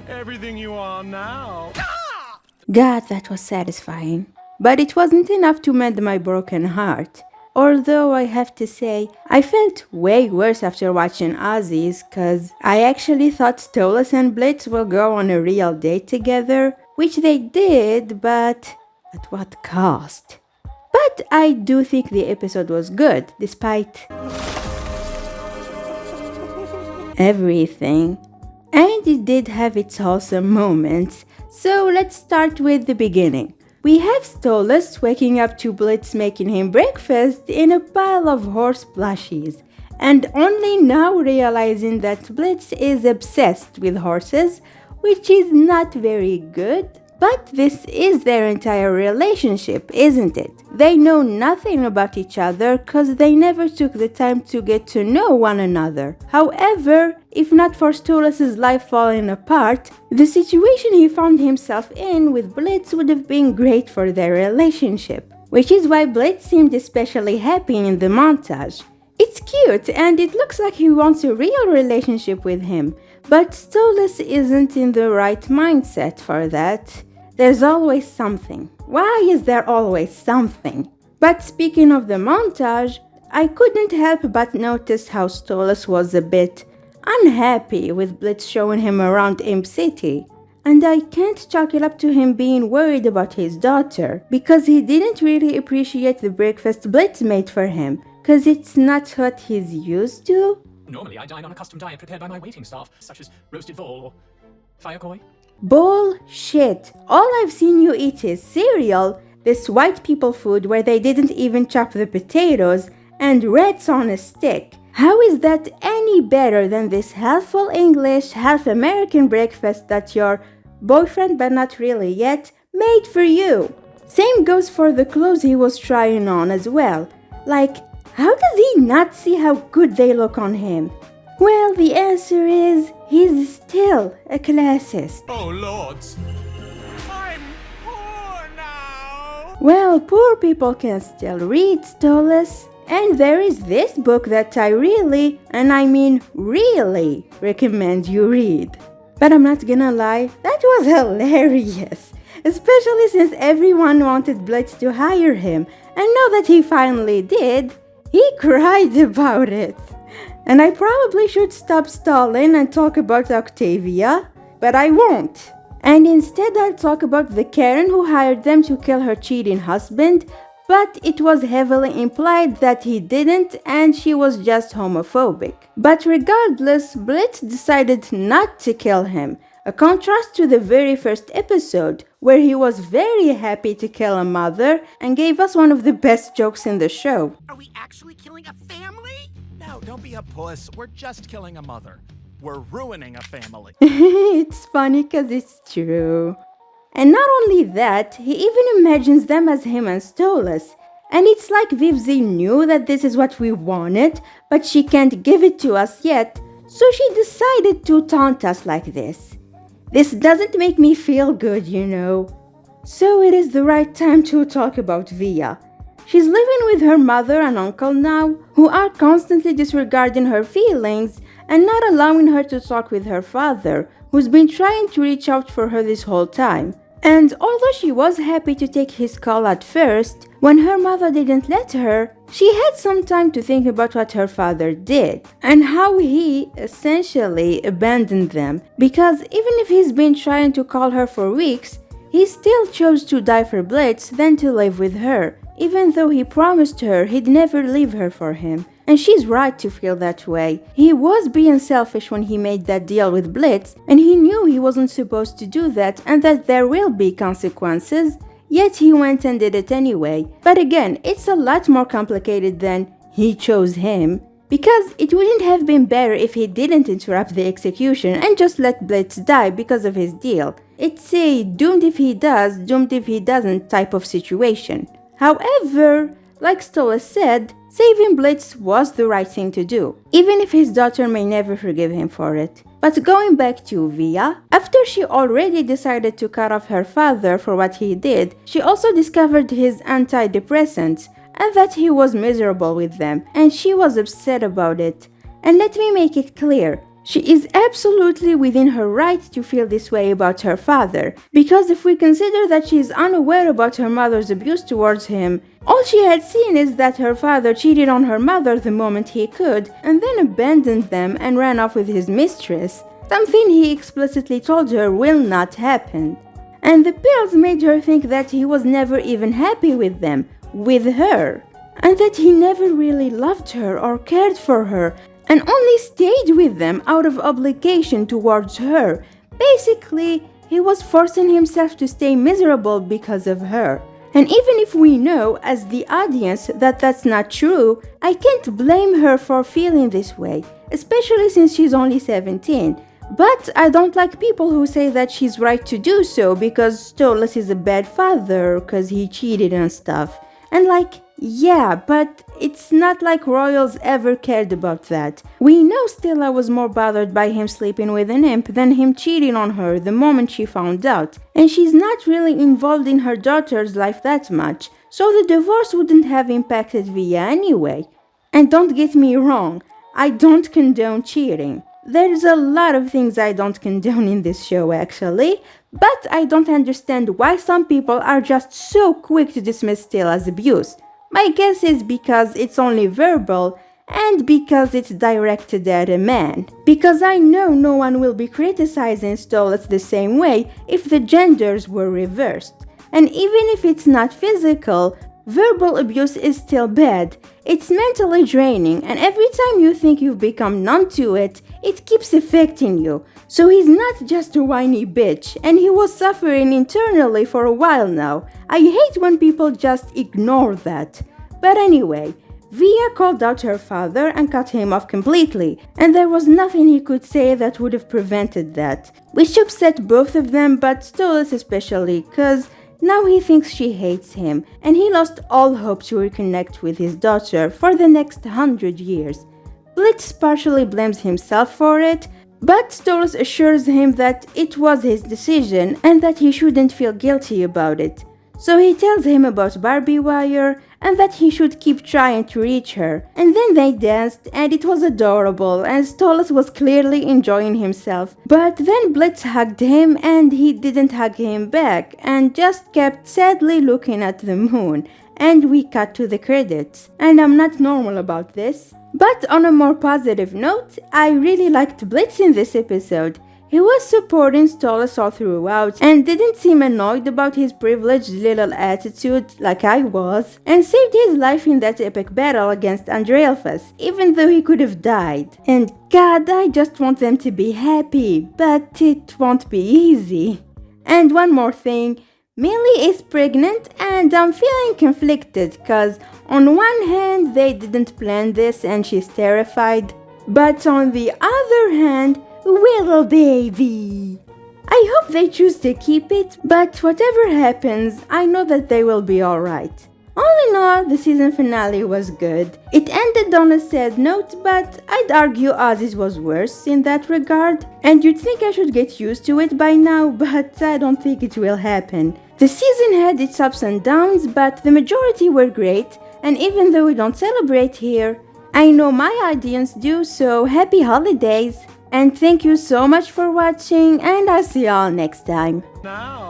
everything you are now. God, that was satisfying. But it wasn't enough to mend my broken heart. Although I have to say, I felt way worse after watching Ozzy's, cause I actually thought Stolas and Blitz will go on a real date together, which they did, but at what cost? But I do think the episode was good, despite everything. And it did have its wholesome moments, so let's start with the beginning. We have Stolas waking up to Blitz making him breakfast in a pile of horse plushies, and only now realizing that Blitz is obsessed with horses, which is not very good. But this is their entire relationship, isn't it? They know nothing about each other because they never took the time to get to know one another. However, if not for Stolas' life falling apart, the situation he found himself in with Blitz would have been great for their relationship. Which is why Blitz seemed especially happy in the montage. It's cute and it looks like he wants a real relationship with him, but Stolas isn't in the right mindset for that. There's always something. Why is there always something? But speaking of the montage, I couldn't help but notice how Stolas was a bit unhappy with Blitz showing him around Imp City. And I can't chalk it up to him being worried about his daughter, because he didn't really appreciate the breakfast Blitz made for him, because it's not what he's used to. Normally I dine on a custom diet prepared by my waiting staff, such as roasted vole or firecoy. Bullshit! All I've seen you eat is cereal, this white people food where they didn't even chop the potatoes, and rats on a stick. How is that any better than this half-full English, half-American breakfast that your boyfriend, but not really yet, made for you? Same goes for the clothes he was trying on as well. Like, how does he not see how good they look on him? Well, the answer is, he's still a classist. Oh, lords. I'm poor now. Well, poor people can still read, Stolas. And there is this book that I really, and I mean really, recommend you read. But I'm not gonna lie, that was hilarious. Especially since everyone wanted Blitz to hire him. And now that he finally did, he cried about it. And I probably should stop stalling and talk about Octavia, but I won't. And instead I'll talk about the Karen who hired them to kill her cheating husband, but it was heavily implied that he didn't and she was just homophobic. But regardless, Blitz decided not to kill him, a contrast to the very first episode, where he was very happy to kill a mother and gave us one of the best jokes in the show. Are we actually killing a family? No, don't be a puss. We're just killing a mother. We're ruining a family. It's funny cause it's true. And not only that, he even imagines them as him and Stolas. And it's like Vivzi knew that this is what we wanted, but she can't give it to us yet, so she decided to taunt us like this. This doesn't make me feel good, you know. So it is the right time to talk about Via. She's living with her mother and uncle now, who are constantly disregarding her feelings and not allowing her to talk with her father, who's been trying to reach out for her this whole time. And although she was happy to take his call at first, when her mother didn't let her, she had some time to think about what her father did and how he essentially abandoned them, because even if he's been trying to call her for weeks, he still chose to die for Blitz than to live with her, even though he promised her he'd never leave her for him. And she's right to feel that way. He was being selfish when he made that deal with Blitz, and he knew he wasn't supposed to do that and that there will be consequences, yet he went and did it anyway. But again, it's a lot more complicated than he chose him, because it wouldn't have been better if he didn't interrupt the execution and just let Blitz die because of his deal. It's a doomed if he does, doomed if he doesn't type of situation. However, like Stolas said, saving Blitz was the right thing to do, even if his daughter may never forgive him for it. But going back to Via, after she already decided to cut off her father for what he did, she also discovered his antidepressants and that he was miserable with them, and she was upset about it. And let me make it clear, She is absolutely within her right to feel this way about her father, because if we consider that she is unaware about her mother's abuse towards him, all she had seen is that her father cheated on her mother the moment he could, and then abandoned them and ran off with his mistress, something he explicitly told her will not happen. And the pills made her think that he was never even happy with them, with her, and that he never really loved her or cared for her, and only stayed with them out of obligation towards her. Basically, he was forcing himself to stay miserable because of her. And even if we know, as the audience, that that's not true, I can't blame her for feeling this way, especially since she's only 17. But I don't like people who say that she's right to do so because Stolas is a bad father because he cheated and stuff. And yeah, but it's not like royals ever cared about that. We know Stella was more bothered by him sleeping with an imp than him cheating on her the moment she found out. And she's not really involved in her daughter's life that much, so the divorce wouldn't have impacted Via anyway. And don't get me wrong, I don't condone cheating. There's a lot of things I don't condone in this show actually, but I don't understand why some people are just so quick to dismiss Stella's abuse. My guess is because it's only verbal and because it's directed at a man. Because I know no one will be criticizing Stolas the same way if the genders were reversed. And even if it's not physical, verbal abuse is still bad. It's mentally draining, and every time you think you've become numb to it, it keeps affecting you. So he's not just a whiny bitch, and he was suffering internally for a while now. I hate when people just ignore that. But anyway, Via called out her father and cut him off completely, and there was nothing he could say that would have prevented that. Which upset both of them, but Stolas especially, cause now he thinks she hates him, and he lost all hope to reconnect with his daughter for the next 100 years. Blitz partially blames himself for it, but Stolas assures him that it was his decision and that he shouldn't feel guilty about it. So he tells him about Barbie Wire and that he should keep trying to reach her. And then they danced and it was adorable and Stolas was clearly enjoying himself. But then Blitz hugged him and he didn't hug him back and just kept sadly looking at the moon. And we cut to the credits. And I'm not normal about this. But on a more positive note, I really liked Blitz in this episode. He was supporting Stolas all throughout and didn't seem annoyed about his privileged little attitude like I was, and saved his life in that epic battle against Andrealphus, even though he could have died. And God, I just want them to be happy, but it won't be easy. And one more thing, Millie is pregnant and I'm feeling conflicted cause on one hand they didn't plan this and she's terrified, but on the other hand, little baby. I hope they choose to keep it, but whatever happens, I know that they will be alright. All in all, the season finale was good. It ended on a sad note, but I'd argue Ozzy's was worse in that regard. And you'd think I should get used to it by now, but I don't think it will happen. The season had its ups and downs, but the majority were great, and even though we don't celebrate here, I know my audience do, so happy holidays! And thank you so much for watching, and I'll see y'all next time. Now